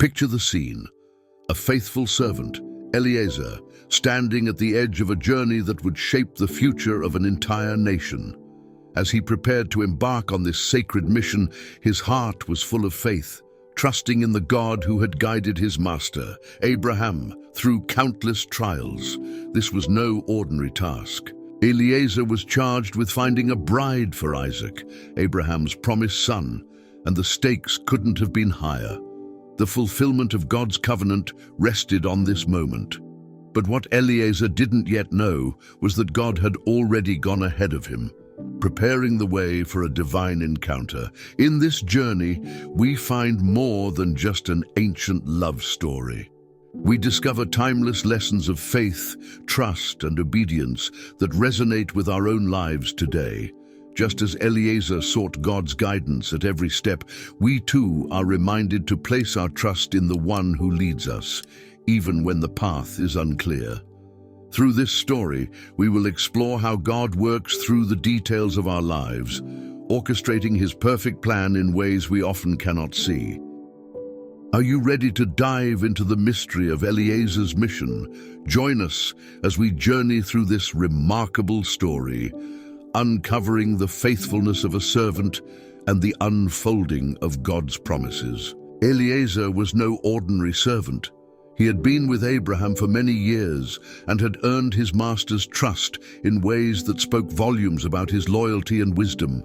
Picture the scene. A faithful servant, Eliezer, standing at the edge of a journey that would shape the future of an entire nation. As he prepared to embark on this sacred mission, his heart was full of faith, trusting in the God who had guided his master, Abraham, through countless trials. This was no ordinary task. Eliezer was charged with finding a bride for Isaac, Abraham's promised son, and the stakes couldn't have been higher. The fulfillment of God's covenant rested on this moment. But what Eliezer didn't yet know was that God had already gone ahead of him, preparing the way for a divine encounter. In this journey, we find more than just an ancient love story. We discover timeless lessons of faith, trust, and obedience that resonate with our own lives today. Just as Eliezer sought God's guidance at every step, we too are reminded to place our trust in the one who leads us, even when the path is unclear. Through this story, we will explore how God works through the details of our lives, orchestrating his perfect plan in ways we often cannot see. Are you ready to dive into the mystery of Eliezer's mission? Join us as we journey through this remarkable story, uncovering the faithfulness of a servant and the unfolding of God's promises. Eliezer was no ordinary servant. He had been with Abraham for many years and had earned his master's trust in ways that spoke volumes about his loyalty and wisdom.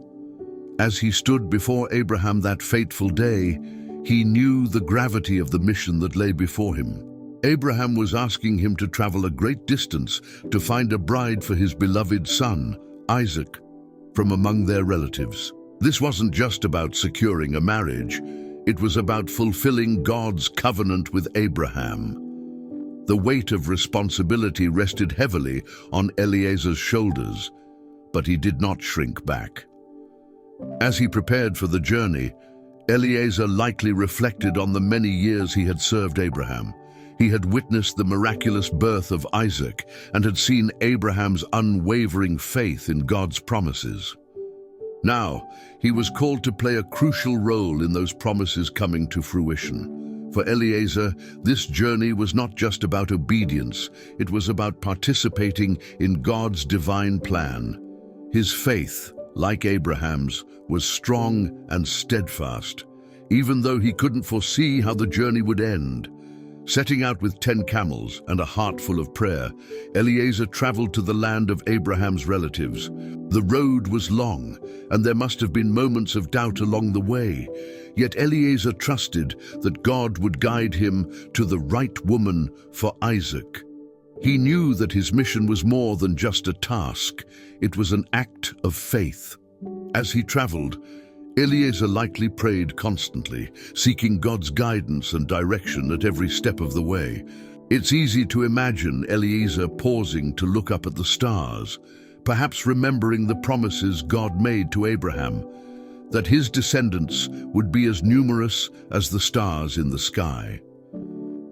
As he stood before Abraham that fateful day, he knew the gravity of the mission that lay before him. Abraham was asking him to travel a great distance to find a bride for his beloved son, Isaac, from among their relatives. This wasn't just about securing a marriage. It was about fulfilling God's covenant with Abraham. The weight of responsibility rested heavily on Eliezer's shoulders, but he did not shrink back. As he prepared for the journey, Eliezer likely reflected on the many years he had served Abraham. He had witnessed the miraculous birth of Isaac and had seen Abraham's unwavering faith in God's promises. Now, he was called to play a crucial role in those promises coming to fruition. For Eliezer, this journey was not just about obedience, it was about participating in God's divine plan. His faith, like Abraham's, was strong and steadfast, even though he couldn't foresee how the journey would end. Setting out with 10 camels and a heart full of prayer, Eliezer traveled to the land of Abraham's relatives. The road was long, and there must have been moments of doubt along the way. Yet Eliezer trusted that God would guide him to the right woman for Isaac. He knew that his mission was more than just a task. It was an act of faith. As he traveled, Eliezer likely prayed constantly, seeking God's guidance and direction at every step of the way. It's easy to imagine Eliezer pausing to look up at the stars, perhaps remembering the promises God made to Abraham, that his descendants would be as numerous as the stars in the sky.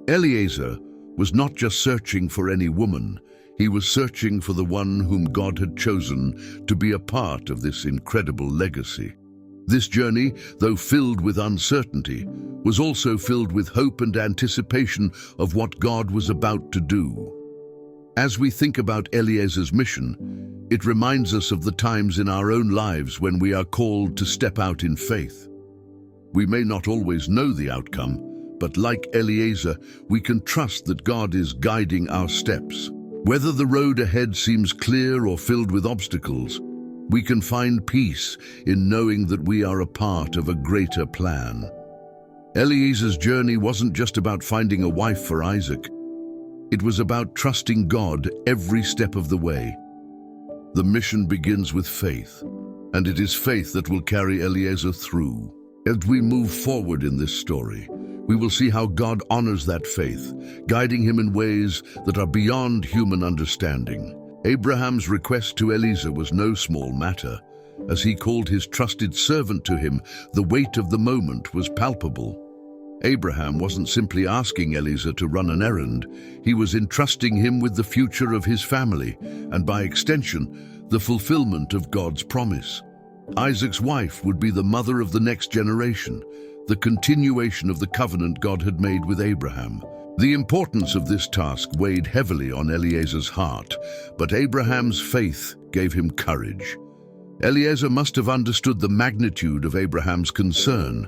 Eliezer was not just searching for any woman, he was searching for the one whom God had chosen to be a part of this incredible legacy. This journey, though filled with uncertainty, was also filled with hope and anticipation of what God was about to do. As we think about Eliezer's mission, it reminds us of the times in our own lives when we are called to step out in faith. We may not always know the outcome, but like Eliezer, we can trust that God is guiding our steps. Whether the road ahead seems clear or filled with obstacles, we can find peace in knowing that we are a part of a greater plan. Eliezer's journey wasn't just about finding a wife for Isaac. It was about trusting God every step of the way. The mission begins with faith, and it is faith that will carry Eliezer through. As we move forward in this story, we will see how God honors that faith, guiding him in ways that are beyond human understanding. Abraham's request to Eliezer was no small matter. As he called his trusted servant to him, the weight of the moment was palpable. Abraham wasn't simply asking Eliezer to run an errand, he was entrusting him with the future of his family, and by extension, the fulfillment of God's promise. Isaac's wife would be the mother of the next generation. the continuation of the covenant God had made with Abraham. The importance of this task weighed heavily on Eliezer's heart, but Abraham's faith gave him courage. Eliezer must have understood the magnitude of Abraham's concern.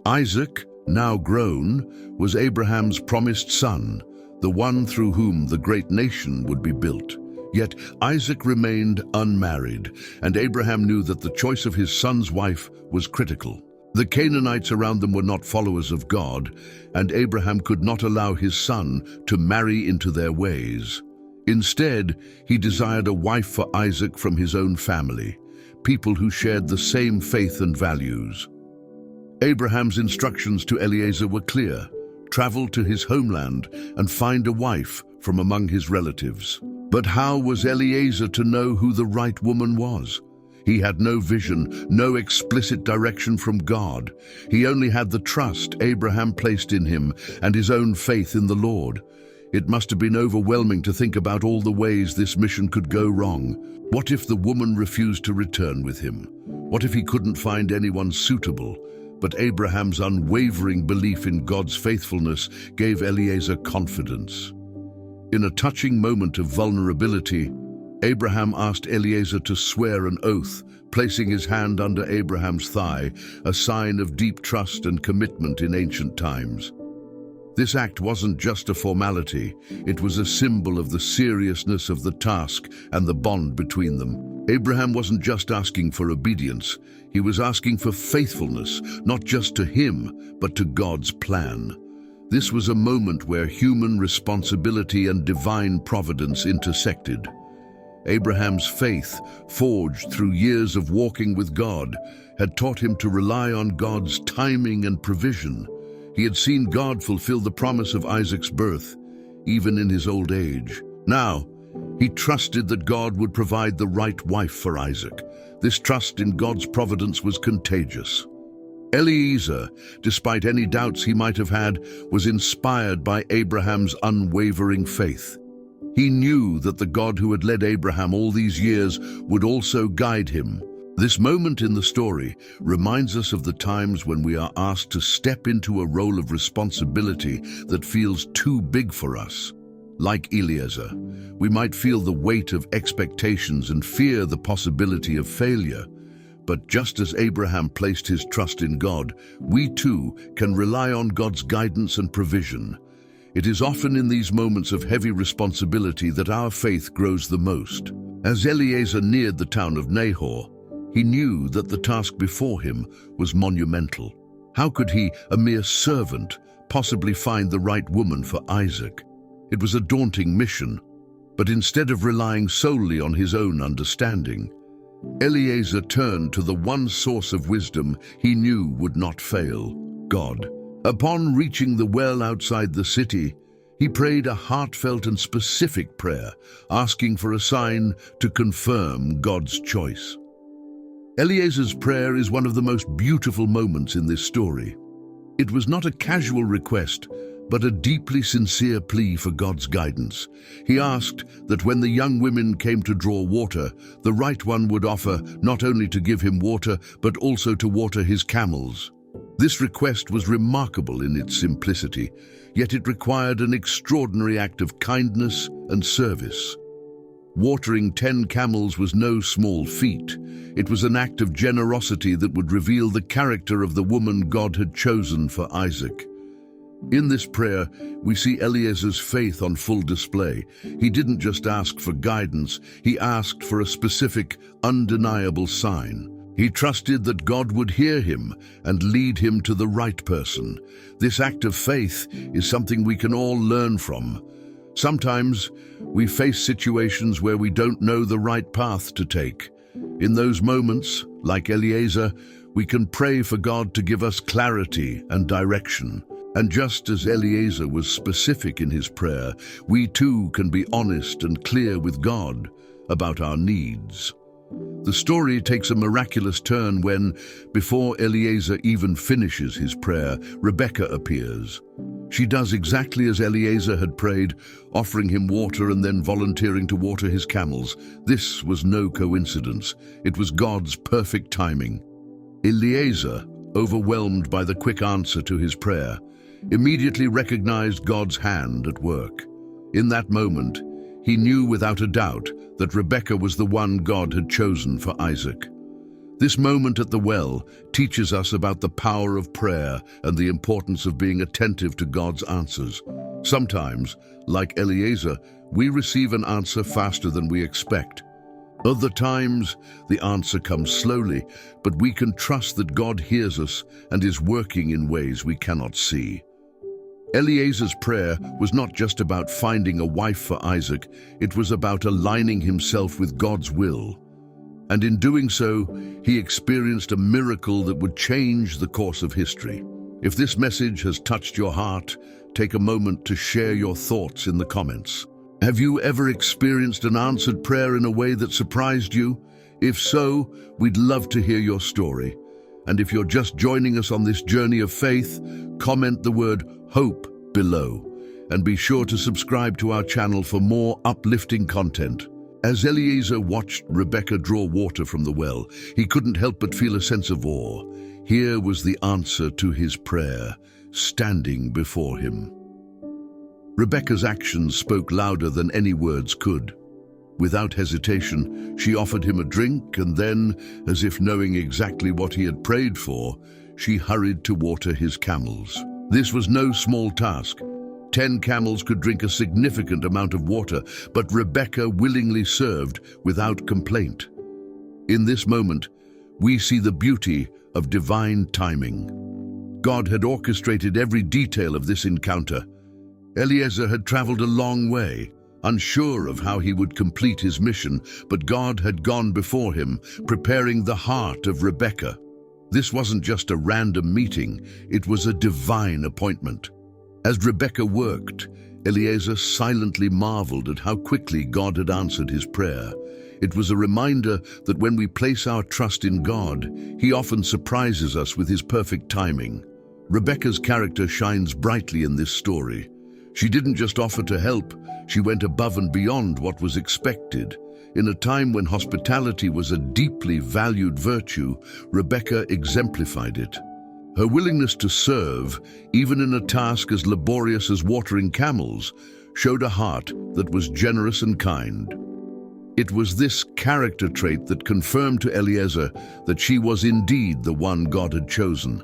Isaac, now grown, was Abraham's promised son, the one through whom the great nation would be built. Yet Isaac remained unmarried, and Abraham knew that the choice of his son's wife was critical. The Canaanites around them were not followers of God, and Abraham could not allow his son to marry into their ways. Instead, he desired a wife for Isaac from his own family, people who shared the same faith and values. Abraham's instructions to Eliezer were clear: travel to his homeland and find a wife from among his relatives. But how was Eliezer to know who the right woman was? He had no vision, no explicit direction from God. He only had the trust Abraham placed in him and his own faith in the Lord. It must have been overwhelming to think about all the ways this mission could go wrong. What if the woman refused to return with him? What if he couldn't find anyone suitable? But Abraham's unwavering belief in God's faithfulness gave Eliezer confidence. In a touching moment of vulnerability, Abraham asked Eliezer to swear an oath, placing his hand under Abraham's thigh, a sign of deep trust and commitment in ancient times. This act wasn't just a formality, it was a symbol of the seriousness of the task and the bond between them. Abraham wasn't just asking for obedience, he was asking for faithfulness, not just to him, but to God's plan. This was a moment where human responsibility and divine providence intersected. Abraham's faith, forged through years of walking with God, had taught him to rely on God's timing and provision. He had seen God fulfill the promise of Isaac's birth, even in his old age. Now, he trusted that God would provide the right wife for Isaac. This trust in God's providence was contagious. Eliezer, despite any doubts he might have had, was inspired by Abraham's unwavering faith. He knew that the God who had led Abraham all these years would also guide him. This moment in the story reminds us of the times when we are asked to step into a role of responsibility that feels too big for us. Like Eliezer, we might feel the weight of expectations and fear the possibility of failure. But just as Abraham placed his trust in God, we too can rely on God's guidance and provision. It is often in these moments of heavy responsibility that our faith grows the most. As Eliezer neared the town of Nahor, he knew that the task before him was monumental. How could he, a mere servant, possibly find the right woman for Isaac? It was a daunting mission, but instead of relying solely on his own understanding, Eliezer turned to the one source of wisdom he knew would not fail: God. Upon reaching the well outside the city, he prayed a heartfelt and specific prayer, asking for a sign to confirm God's choice. Eliezer's prayer is one of the most beautiful moments in this story. It was not a casual request, but a deeply sincere plea for God's guidance. He asked that when the young women came to draw water, the right one would offer not only to give him water, but also to water his camels. This request was remarkable in its simplicity, yet it required an extraordinary act of kindness and service. Watering 10 camels was no small feat. It was an act of generosity that would reveal the character of the woman God had chosen for Isaac. In this prayer, we see Eliezer's faith on full display. He didn't just ask for guidance, he asked for a specific, undeniable sign. He trusted that God would hear him and lead him to the right person. This act of faith is something we can all learn from. Sometimes we face situations where we don't know the right path to take. In those moments, like Eliezer, we can pray for God to give us clarity and direction. And just as Eliezer was specific in his prayer, we too can be honest and clear with God about our needs. The story takes a miraculous turn when, before Eliezer even finishes his prayer, Rebekah appears. She does exactly as Eliezer had prayed, offering him water and then volunteering to water his camels. This was no coincidence. It was God's perfect timing. Eliezer, overwhelmed by the quick answer to his prayer, immediately recognized God's hand at work. In that moment, he knew without a doubt that Rebekah was the one God had chosen for Isaac. This moment at the well teaches us about the power of prayer and the importance of being attentive to God's answers. Sometimes, like Eliezer, we receive an answer faster than we expect. Other times, the answer comes slowly, but we can trust that God hears us and is working in ways we cannot see. Eliezer's prayer was not just about finding a wife for Isaac, it was about aligning himself with God's will. And in doing so, he experienced a miracle that would change the course of history. If this message has touched your heart, take a moment to share your thoughts in the comments. Have you ever experienced an answered prayer in a way that surprised you? If so, we'd love to hear your story. And if you're just joining us on this journey of faith, comment the word hope below. And be sure to subscribe to our channel for more uplifting content. As Eliezer watched Rebekah draw water from the well, he couldn't help but feel a sense of awe. Here was the answer to his prayer, standing before him. Rebekah's actions spoke louder than any words could. Without hesitation, she offered him a drink, and then, as if knowing exactly what he had prayed for, she hurried to water his camels. This was no small task. 10 camels could drink a significant amount of water, but Rebekah willingly served without complaint. In this moment, we see the beauty of divine timing. God had orchestrated every detail of this encounter. Eliezer had traveled a long way, unsure of how he would complete his mission, but God had gone before him, preparing the heart of Rebekah. This wasn't just a random meeting, it was a divine appointment. As Rebekah worked, Eliezer silently marveled at how quickly God had answered his prayer. It was a reminder that when we place our trust in God, He often surprises us with His perfect timing. Rebekah's character shines brightly in this story. She didn't just offer to help, she went above and beyond what was expected. In a time when hospitality was a deeply valued virtue, Rebekah exemplified it. Her willingness to serve, even in a task as laborious as watering camels, showed a heart that was generous and kind. It was this character trait that confirmed to Eliezer that she was indeed the one God had chosen.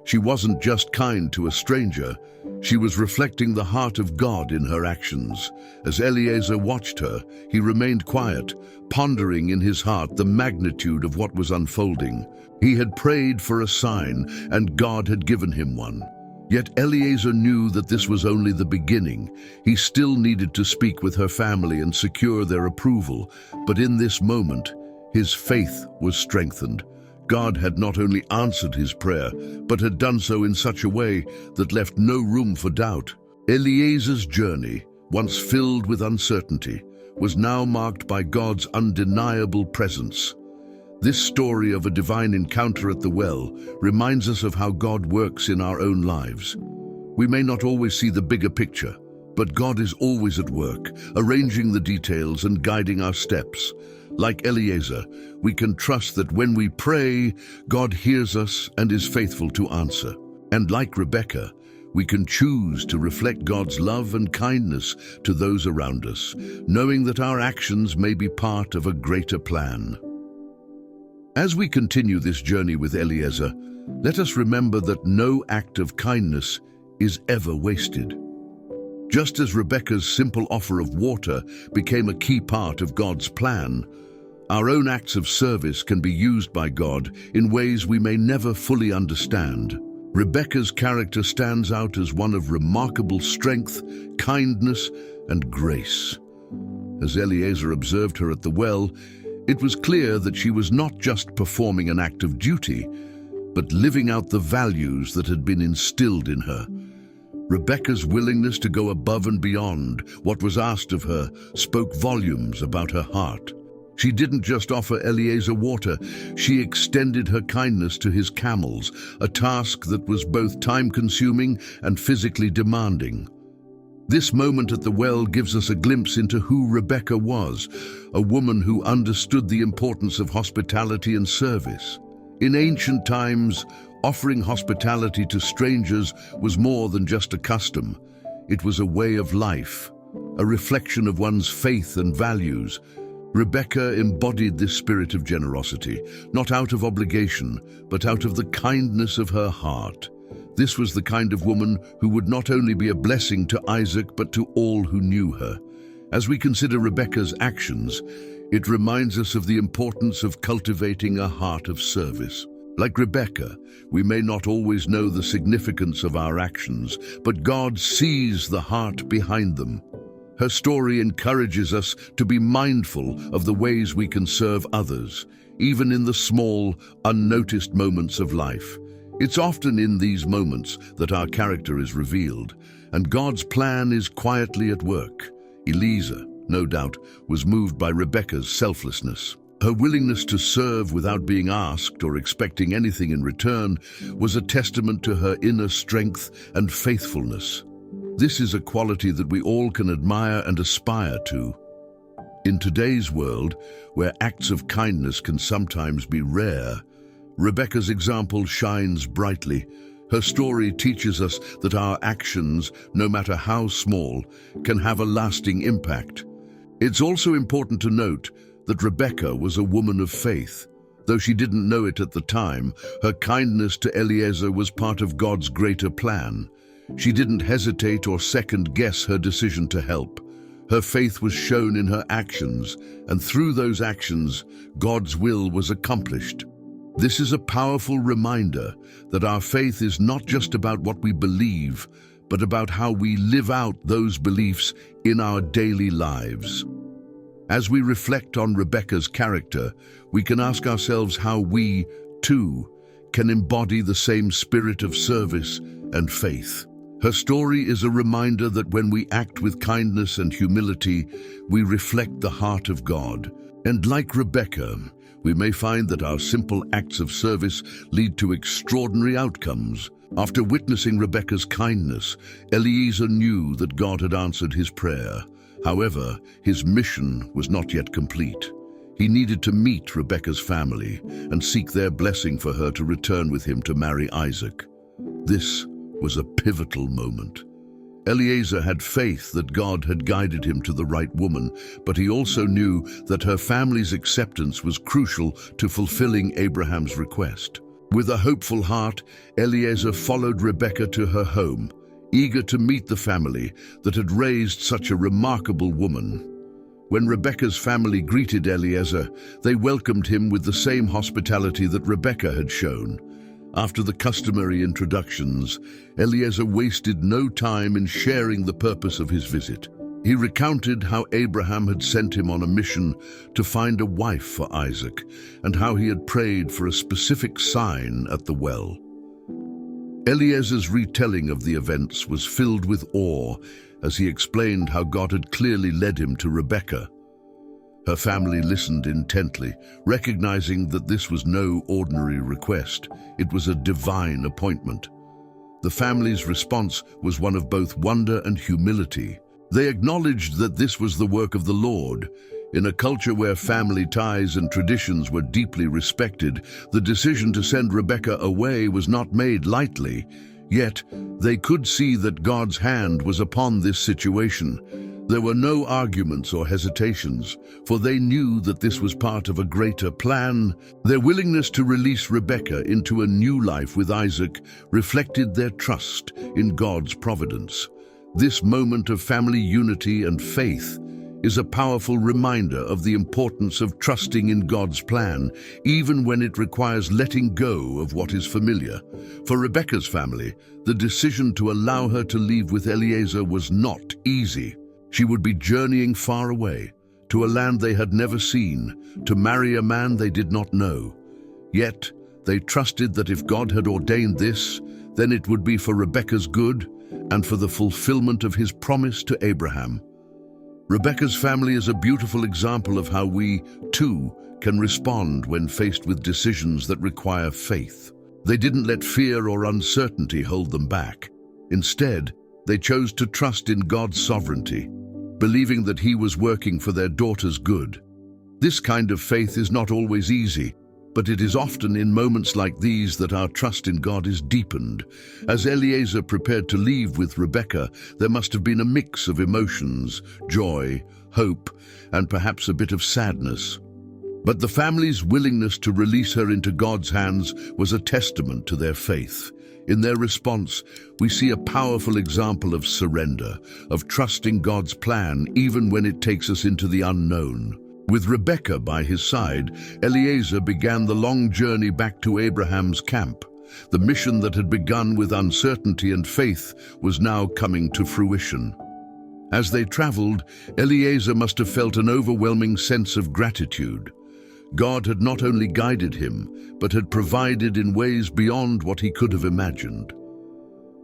She wasn't just kind to a stranger, she was reflecting the heart of God in her actions. As Eliezer watched her, he remained quiet, pondering in his heart the magnitude of what was unfolding. He had prayed for a sign, and God had given him one. Yet Eliezer knew that this was only the beginning. He still needed to speak with her family and secure their approval. But in this moment, his faith was strengthened. God had not only answered his prayer, but had done so in such a way that left no room for doubt. Eliezer's journey, once filled with uncertainty, was now marked by God's undeniable presence. This story of a divine encounter at the well reminds us of how God works in our own lives. We may not always see the bigger picture, but God is always at work, arranging the details and guiding our steps. Like Eliezer, we can trust that when we pray, God hears us and is faithful to answer. And like Rebekah, we can choose to reflect God's love and kindness to those around us, knowing that our actions may be part of a greater plan. As we continue this journey with Eliezer, let us remember that no act of kindness is ever wasted. Just as Rebekah's simple offer of water became a key part of God's plan, our own acts of service can be used by God in ways we may never fully understand. Rebekah's character stands out as one of remarkable strength, kindness, and grace. As Eliezer observed her at the well, it was clear that she was not just performing an act of duty, but living out the values that had been instilled in her. Rebekah's willingness to go above and beyond what was asked of her spoke volumes about her heart. She didn't just offer Eliezer water, she extended her kindness to his camels, a task that was both time-consuming and physically demanding. This moment at the well gives us a glimpse into who Rebekah was, a woman who understood the importance of hospitality and service. In ancient times, Offering hospitality to strangers was more than just a custom. It was a way of life, a reflection of one's faith and values. Rebecca embodied this spirit of generosity, not out of obligation, but out of the kindness of her heart. This was the kind of woman who would not only be a blessing to Isaac, but to all who knew her. As we consider Rebecca's actions, it reminds us of the importance of cultivating a heart of service. Like Rebecca, we may not always know the significance of our actions, but God sees the heart behind them. Her story encourages us to be mindful of the ways we can serve others, even in the small, unnoticed moments of life. It's often in these moments that our character is revealed, and God's plan is quietly at work. Eliezer, no doubt, was moved by Rebecca's selflessness. Her willingness to serve without being asked or expecting anything in return was a testament to her inner strength and faithfulness. This is a quality that we all can admire and aspire to. In today's world, where acts of kindness can sometimes be rare, Rebecca's example shines brightly. Her story teaches us that our actions, no matter how small, can have a lasting impact. It's also important to note that Rebecca was a woman of faith. Though she didn't know it at the time, her kindness to Eliezer was part of God's greater plan. She didn't hesitate or second-guess her decision to help. Her faith was shown in her actions, and through those actions, God's will was accomplished. This is a powerful reminder that our faith is not just about what we believe, but about how we live out those beliefs in our daily lives. As we reflect on Rebecca's character, we can ask ourselves how we, too, can embody the same spirit of service and faith. Her story is a reminder that when we act with kindness and humility, we reflect the heart of God. And like Rebecca, we may find that our simple acts of service lead to extraordinary outcomes. After witnessing Rebecca's kindness, Eliezer knew that God had answered his prayer. However, his mission was not yet complete. He needed to meet Rebecca's family and seek their blessing for her to return with him to marry Isaac. This was a pivotal moment. Eliezer had faith that God had guided him to the right woman, but he also knew that her family's acceptance was crucial to fulfilling Abraham's request. With a hopeful heart, Eliezer followed Rebecca to her home, eager to meet the family that had raised such a remarkable woman. When Rebecca's family greeted Eliezer, they welcomed him with the same hospitality that Rebecca had shown. After the customary introductions, Eliezer wasted no time in sharing the purpose of his visit. He recounted how Abraham had sent him on a mission to find a wife for Isaac, and how he had prayed for a specific sign at the well. Eliezer's retelling of the events was filled with awe as he explained how God had clearly led him to Rebecca. Her family listened intently, recognizing that this was no ordinary request. It was a divine appointment. The family's response was one of both wonder and humility. They acknowledged that this was the work of the Lord. In a culture where family ties and traditions were deeply respected, the decision to send Rebecca away was not made lightly. Yet, they could see that God's hand was upon this situation. There were no arguments or hesitations, for they knew that this was part of a greater plan. Their willingness to release Rebecca into a new life with Isaac reflected their trust in God's providence. This moment of family unity and faith is a powerful reminder of the importance of trusting in God's plan, even when it requires letting go of what is familiar. For Rebecca's family, the decision to allow her to leave with Eliezer was not easy. She would be journeying far away, to a land they had never seen, to marry a man they did not know. Yet, they trusted that if God had ordained this, then it would be for Rebecca's good and for the fulfillment of his promise to Abraham. Rebecca's family is a beautiful example of how we, too, can respond when faced with decisions that require faith. They didn't let fear or uncertainty hold them back. Instead, they chose to trust in God's sovereignty, believing that he was working for their daughter's good. This kind of faith is not always easy, But it is often in moments like these that our trust in God is deepened. As Eliezer prepared to leave with Rebekah, there must have been a mix of emotions, joy, hope, and perhaps a bit of sadness. But the family's willingness to release her into God's hands was a testament to their faith. In their response, we see a powerful example of surrender, of trusting God's plan even when it takes us into the unknown. With Rebekah by his side, Eliezer began the long journey back to Abraham's camp. The mission that had begun with uncertainty and faith was now coming to fruition. As they traveled, Eliezer must have felt an overwhelming sense of gratitude. God had not only guided him, but had provided in ways beyond what he could have imagined.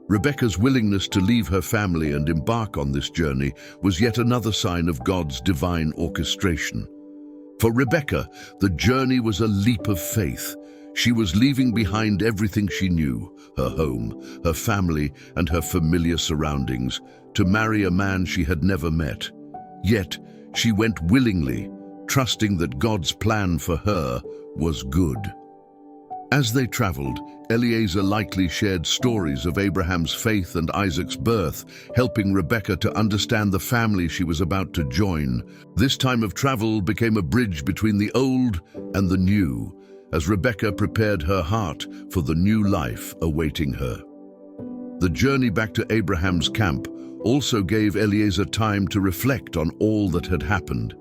Rebekah's willingness to leave her family and embark on this journey was yet another sign of God's divine orchestration. For Rebekah, the journey was a leap of faith. She was leaving behind everything she knew, her home, her family, and her familiar surroundings, to marry a man she had never met. Yet, she went willingly, trusting that God's plan for her was good. As they traveled, Eliezer likely shared stories of Abraham's faith and Isaac's birth, helping Rebekah to understand the family she was about to join. This time of travel became a bridge between the old and the new, as Rebekah prepared her heart for the new life awaiting her. The journey back to Abraham's camp also gave Eliezer time to reflect on all that had happened.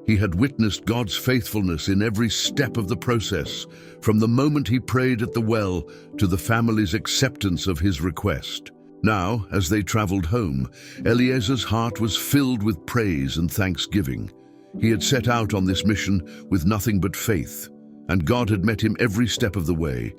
He had witnessed God's faithfulness in every step of the process, from the moment he prayed at the well to the family's acceptance of his request. Now, as they traveled home, Eliezer's heart was filled with praise and thanksgiving. He had set out on this mission with nothing but faith, and God had met him every step of the way.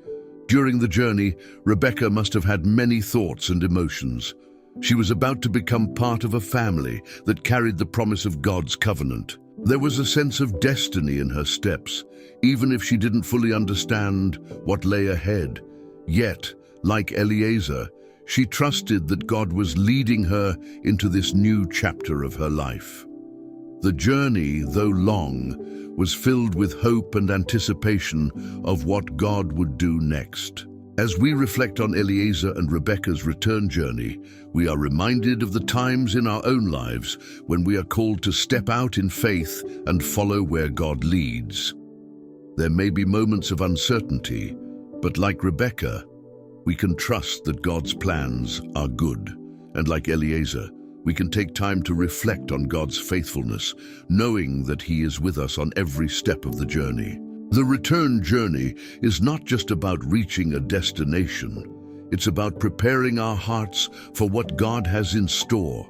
During the journey, Rebekah must have had many thoughts and emotions. She was about to become part of a family that carried the promise of God's covenant. There was a sense of destiny in her steps, even if she didn't fully understand what lay ahead. Yet, like Eliezer, she trusted that God was leading her into this new chapter of her life. The journey, though long, was filled with hope and anticipation of what God would do next. As we reflect on Eliezer and Rebekah's return journey, we are reminded of the times in our own lives when we are called to step out in faith and follow where God leads. There may be moments of uncertainty, but like Rebekah, we can trust that God's plans are good. And like Eliezer, we can take time to reflect on God's faithfulness, knowing that He is with us on every step of the journey. The return journey is not just about reaching a destination. It's about preparing our hearts for what God has in store.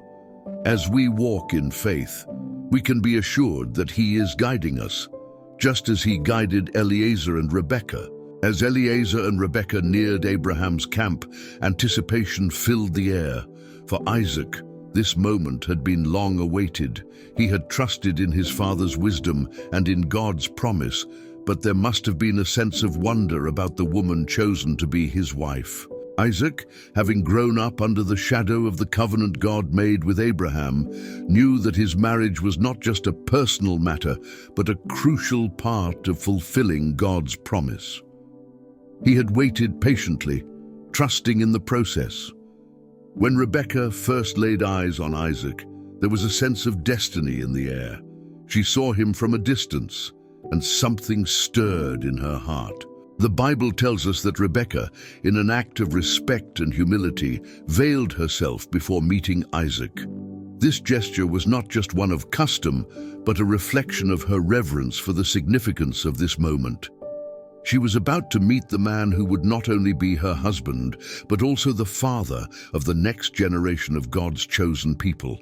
As we walk in faith, we can be assured that He is guiding us, just as He guided Eliezer and Rebekah. As Eliezer and Rebekah neared Abraham's camp, anticipation filled the air. For Isaac, this moment had been long awaited. He had trusted in his father's wisdom and in God's promise, but there must have been a sense of wonder about the woman chosen to be his wife. Isaac, having grown up under the shadow of the covenant God made with Abraham, knew that his marriage was not just a personal matter, but a crucial part of fulfilling God's promise. He had waited patiently, trusting in the process. When Rebekah first laid eyes on Isaac, there was a sense of destiny in the air. She saw him from a distance, and something stirred in her heart. The Bible tells us that Rebekah, in an act of respect and humility, veiled herself before meeting Isaac. This gesture was not just one of custom, but a reflection of her reverence for the significance of this moment. She was about to meet the man who would not only be her husband, but also the father of the next generation of God's chosen people.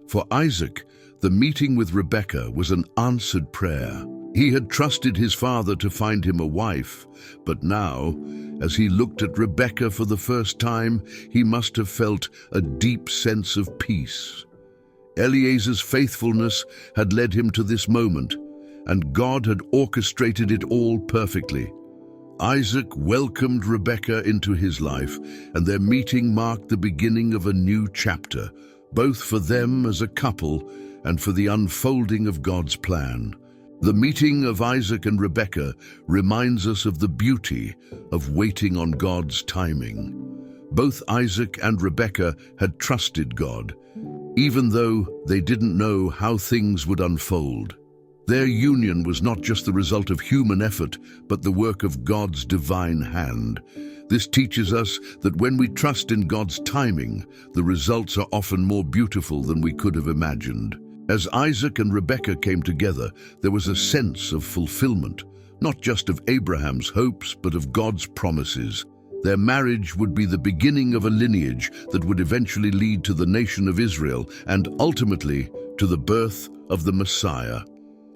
For Isaac, the meeting with Rebekah was an answered prayer. He had trusted his father to find him a wife, but now, as he looked at Rebekah for the first time, he must have felt a deep sense of peace. Eliezer's faithfulness had led him to this moment, and God had orchestrated it all perfectly. Isaac welcomed Rebekah into his life, and their meeting marked the beginning of a new chapter, both for them as a couple and for the unfolding of God's plan. The meeting of Isaac and Rebekah reminds us of the beauty of waiting on God's timing. Both Isaac and Rebekah had trusted God, even though they didn't know how things would unfold. Their union was not just the result of human effort, but the work of God's divine hand. This teaches us that when we trust in God's timing, the results are often more beautiful than we could have imagined. As Isaac and Rebekah came together, there was a sense of fulfillment, not just of Abraham's hopes, but of God's promises. Their marriage would be the beginning of a lineage that would eventually lead to the nation of Israel and ultimately to the birth of the Messiah.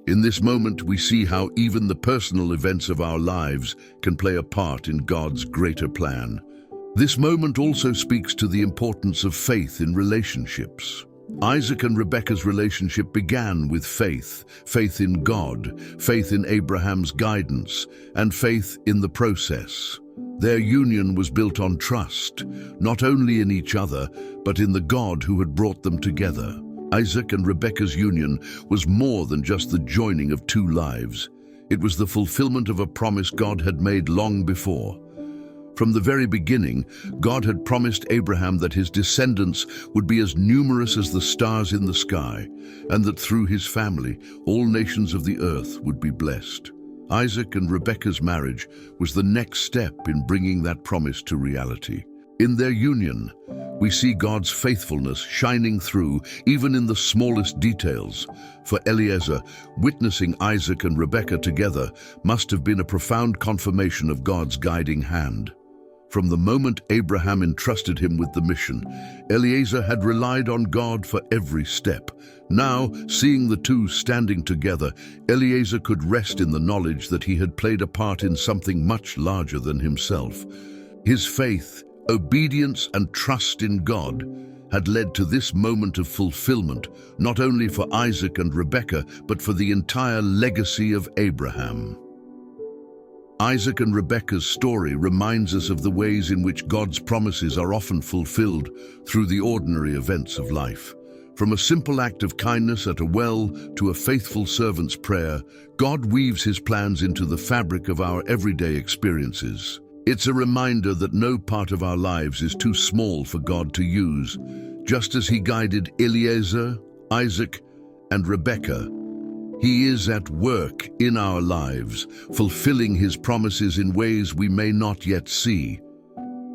In this moment, we see how even the personal events of our lives can play a part in God's greater plan. This moment also speaks to the importance of faith in relationships. Isaac and Rebekah's relationship began with faith in God, faith in Abraham's guidance, and faith in the process. Their union was built on trust, not only in each other, but in the God who had brought them together. Isaac and Rebekah's union was more than just the joining of two lives. It was the fulfillment of a promise God had made long before. From the very beginning, God had promised Abraham that his descendants would be as numerous as the stars in the sky, and that through his family, all nations of the earth would be blessed. Isaac and Rebekah's marriage was the next step in bringing that promise to reality. In their union, we see God's faithfulness shining through even in the smallest details. For Eliezer, witnessing Isaac and Rebekah together must have been a profound confirmation of God's guiding hand. From the moment Abraham entrusted him with the mission, Eliezer had relied on God for every step. Now, seeing the two standing together, Eliezer could rest in the knowledge that he had played a part in something much larger than himself. His faith, obedience, and trust in God had led to this moment of fulfillment, not only for Isaac and Rebekah, but for the entire legacy of Abraham. Isaac and Rebekah's story reminds us of the ways in which God's promises are often fulfilled through the ordinary events of life. From a simple act of kindness at a well to a faithful servant's prayer, God weaves his plans into the fabric of our everyday experiences. It's a reminder that no part of our lives is too small for God to use. Just as he guided Eliezer, Isaac, and Rebekah, he is at work in our lives, fulfilling his promises in ways we may not yet see.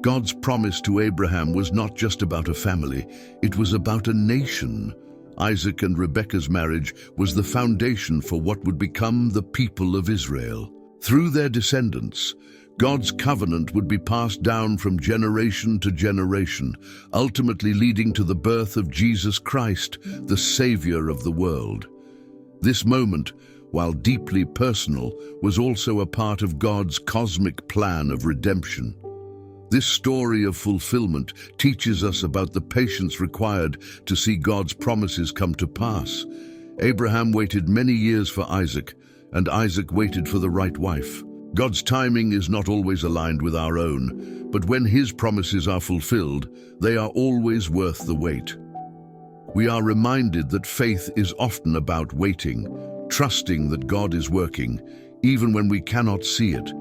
God's promise to Abraham was not just about a family, it was about a nation. Isaac and Rebekah's marriage was the foundation for what would become the people of Israel. Through their descendants, God's covenant would be passed down from generation to generation, ultimately leading to the birth of Jesus Christ, the Savior of the world. This moment, while deeply personal, was also a part of God's cosmic plan of redemption. This story of fulfillment teaches us about the patience required to see God's promises come to pass. Abraham waited many years for Isaac, and Isaac waited for the right wife. God's timing is not always aligned with our own, but when his promises are fulfilled, they are always worth the wait. We are reminded that faith is often about waiting, trusting that God is working, even when we cannot see it.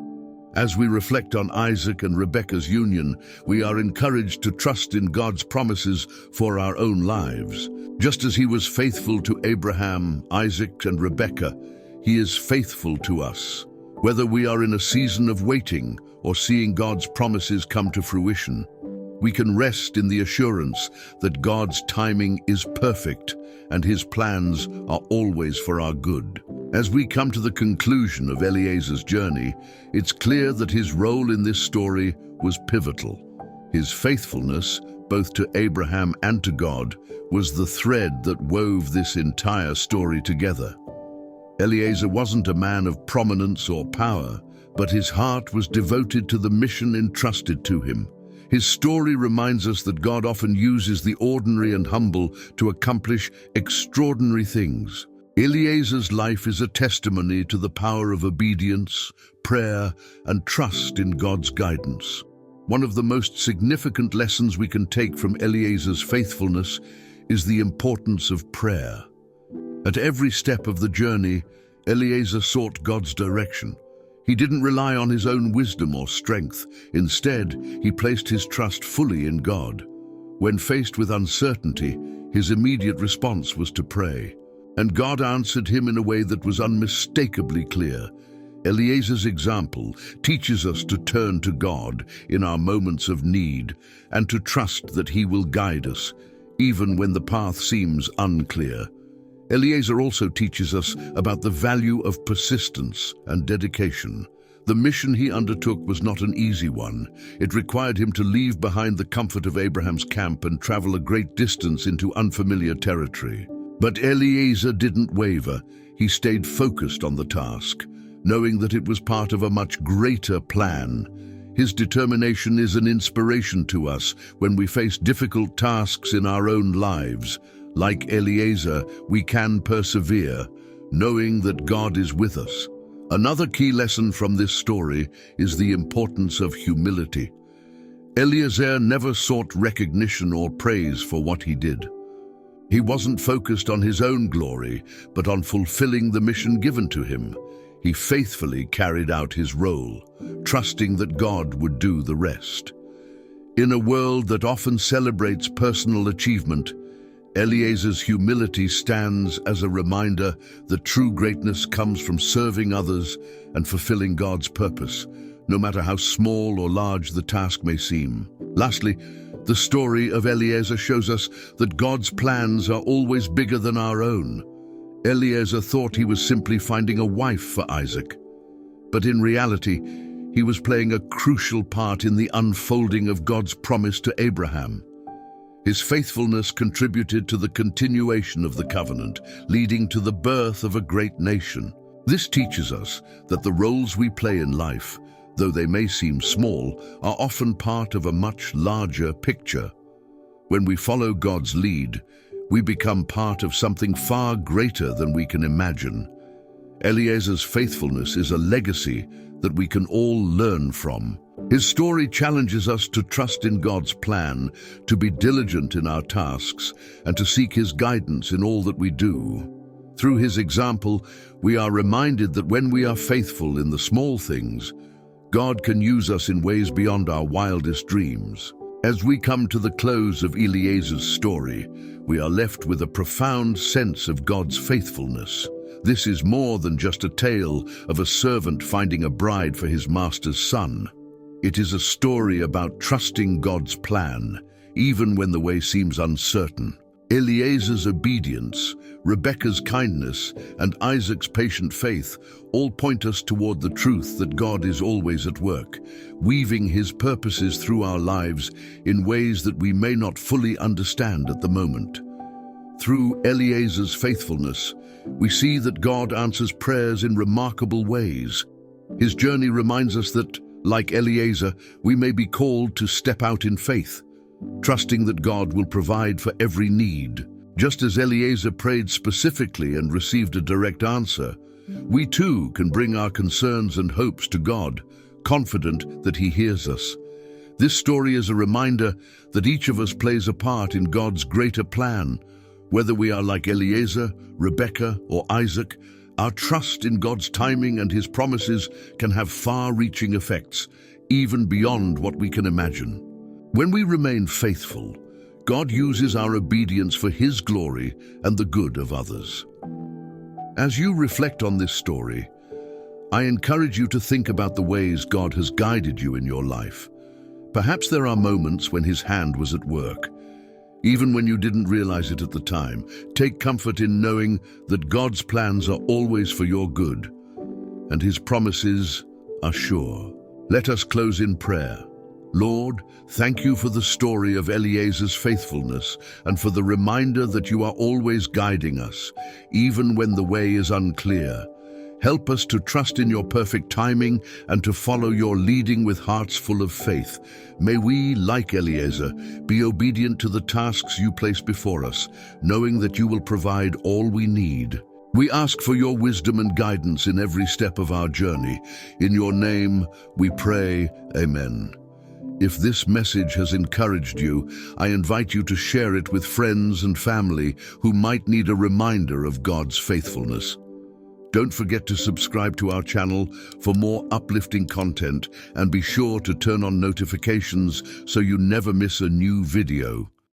As we reflect on Isaac and Rebekah's union, we are encouraged to trust in God's promises for our own lives. Just as he was faithful to Abraham, Isaac, and Rebekah, he is faithful to us. Whether we are in a season of waiting or seeing God's promises come to fruition, we can rest in the assurance that God's timing is perfect and his plans are always for our good. As we come to the conclusion of Eliezer's journey, it's clear that his role in this story was pivotal. His faithfulness, both to Abraham and to God, was the thread that wove this entire story together. Eliezer wasn't a man of prominence or power, but his heart was devoted to the mission entrusted to him. His story reminds us that God often uses the ordinary and humble to accomplish extraordinary things. Eliezer's life is a testimony to the power of obedience, prayer, and trust in God's guidance. One of the most significant lessons we can take from Eliezer's faithfulness is the importance of prayer. At every step of the journey, Eliezer sought God's direction. He didn't rely on his own wisdom or strength. Instead, he placed his trust fully in God. When faced with uncertainty, his immediate response was to pray. And God answered him in a way that was unmistakably clear. Eliezer's example teaches us to turn to God in our moments of need and to trust that He will guide us, even when the path seems unclear. Eliezer also teaches us about the value of persistence and dedication. The mission he undertook was not an easy one. It required him to leave behind the comfort of Abraham's camp and travel a great distance into unfamiliar territory. But Eliezer didn't waver. He stayed focused on the task, knowing that it was part of a much greater plan. His determination is an inspiration to us when we face difficult tasks in our own lives. Like Eliezer, we can persevere, knowing that God is with us. Another key lesson from this story is the importance of humility. Eliezer never sought recognition or praise for what he did. He wasn't focused on his own glory, but on fulfilling the mission given to him. He faithfully carried out his role, trusting that God would do the rest. In a world that often celebrates personal achievement, Eliezer's humility stands as a reminder that true greatness comes from serving others and fulfilling God's purpose, no matter how small or large the task may seem. Lastly, the story of Eliezer shows us that God's plans are always bigger than our own. Eliezer thought he was simply finding a wife for Isaac, but in reality, he was playing a crucial part in the unfolding of God's promise to Abraham. His faithfulness contributed to the continuation of the covenant, leading to the birth of a great nation. This teaches us that the roles we play in life, though they may seem small, are often part of a much larger picture. When we follow God's lead, we become part of something far greater than we can imagine. Eliezer's faithfulness is a legacy that we can all learn from. His story challenges us to trust in God's plan, to be diligent in our tasks, and to seek His guidance in all that we do. Through his example, we are reminded that when we are faithful in the small things, God can use us in ways beyond our wildest dreams. As we come to the close of Eliezer's story, we are left with a profound sense of God's faithfulness. This is more than just a tale of a servant finding a bride for his master's son. It is a story about trusting God's plan, even when the way seems uncertain. Eliezer's obedience, Rebekah's kindness, and Isaac's patient faith all point us toward the truth that God is always at work, weaving His purposes through our lives in ways that we may not fully understand at the moment. Through Eliezer's faithfulness, we see that God answers prayers in remarkable ways. His journey reminds us that, like Eliezer, we may be called to step out in faith, trusting that God will provide for every need. Just as Eliezer prayed specifically and received a direct answer, we too can bring our concerns and hopes to God, confident that He hears us. This story is a reminder that each of us plays a part in God's greater plan. Whether we are like Eliezer, Rebekah, or Isaac, our trust in God's timing and His promises can have far-reaching effects, even beyond what we can imagine. When we remain faithful, God uses our obedience for His glory and the good of others. As you reflect on this story, I encourage you to think about the ways God has guided you in your life. Perhaps there are moments when His hand was at work, even when you didn't realize it at the time. Take comfort in knowing that God's plans are always for your good, and His promises are sure. Let us close in prayer. Lord, thank you for the story of Eliezer's faithfulness and for the reminder that you are always guiding us, even when the way is unclear. Help us to trust in your perfect timing and to follow your leading with hearts full of faith. May we, like Eliezer, be obedient to the tasks you place before us, knowing that you will provide all we need. We ask for your wisdom and guidance in every step of our journey. In your name, we pray, Amen. If this message has encouraged you, I invite you to share it with friends and family who might need a reminder of God's faithfulness. Don't forget to subscribe to our channel for more uplifting content and be sure to turn on notifications so you never miss a new video.